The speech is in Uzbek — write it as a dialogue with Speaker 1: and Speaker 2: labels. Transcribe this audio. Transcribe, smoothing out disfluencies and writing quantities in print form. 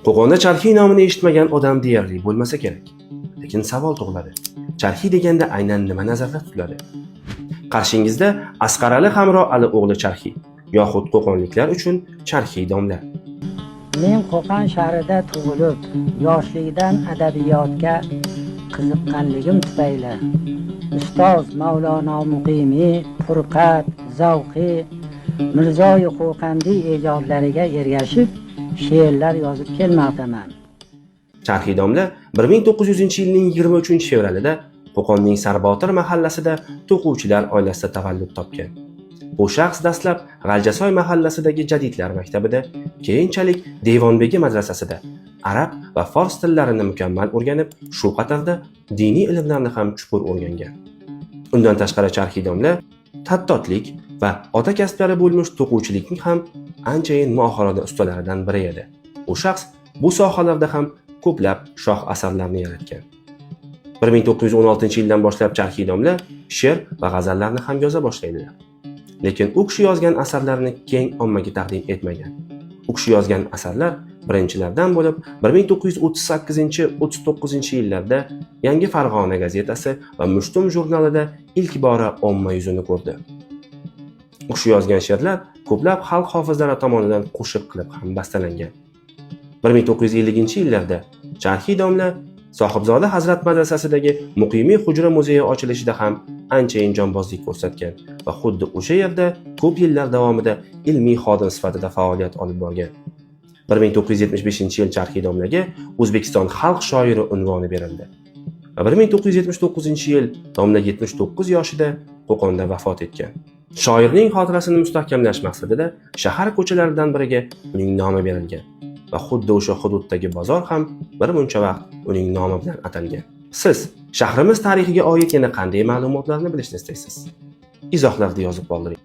Speaker 1: Qo'qonda Charxiy nomini eshitmagan odam deyarli bo'lmasa kerak. Lekin savol tug'iladi. Charxiy deganda aynan nima nazarda tutiladi? Qarshingizda Asqarali Hamro Ali o'g'li Charxiy yoxud qo'qonliklar uchun Charxiy domla.
Speaker 2: Men Qo'qon shahrida tug'ilib, yoshlikdan adabiyotga qiziqqanligim tufayli ustoz Mavlono Muqimiy, Furqat, Zavqiy, Mirzo-i Qo'qondiy ijodlariga ergashib she'rlar yozib kelmoqdaman.
Speaker 1: Charxiy domla 1900-yilning 23-fevralida Qo'qonning Sarbotir mahallasida to'quvchilar oilasida tavallud topgan. Bu shaxs dastlab G'aljasoy mahallasidagi Jadidlar maktabida, keyinchalik Devonbegi madrasasida arab va fors tillarini mukammal o'rganib, shu qatorda diniy ilmlarni ham chuqur o'rgangan. Undan tashqari Charxiy domla tattotlik va ota kasblari bo'lmish to'quvchilikning ham anchayin mohirona ustalaridan biri edi. U shaxs bu sohalarda ham ko'plab shoh asarlarni yaratgan. 1916-yildan boshlab Charxiy domla she'r va g'azallarni ham yoza boshlaydilar. Lekin u kishi yozgan asarlarni keng ommaga taqdim etmagan. U kishi yozgan asarlar birinchilardan bo'lib 1938-39-yillarda Yangi Farg'ona gazetasi va Mushtum jurnalida ilk bora omma yuzini ko'rdi. U kishi yozgan she'rlar ko'plab xalq hofizlari tomonidan qo'shiq qilib ham bastalangan. 1950-yillarda Charxiy domla Sohibzoda Hazrat madrasasidagi Muqimiy hujra muzeyi ochilishida ham anchayin jonbozlik ko'rsatgan va xuddi o'sha yerda ko'p yillar davomida ilmiy xodim sifatida faoliyat olib borgan. 1975-yil Charxiy domlaga O'zbekiston xalq shoiri unvoni berildi. Va 1979-yil domla 79 yoshida Qo'qonda vafot etgan. Shoirning xotirasini mustahkamlash maqsadida shahar ko'chalaridan biriga uning nomi berilgan va xuddi o'sha hududdagi bozor ham bir muncha vaqt uning nomi bilan atalgan. Siz shahrimiz tarixiga oid yana qanday ma'lumotlarni bilishni istaysiz? Izohlarda yozib qoldiring.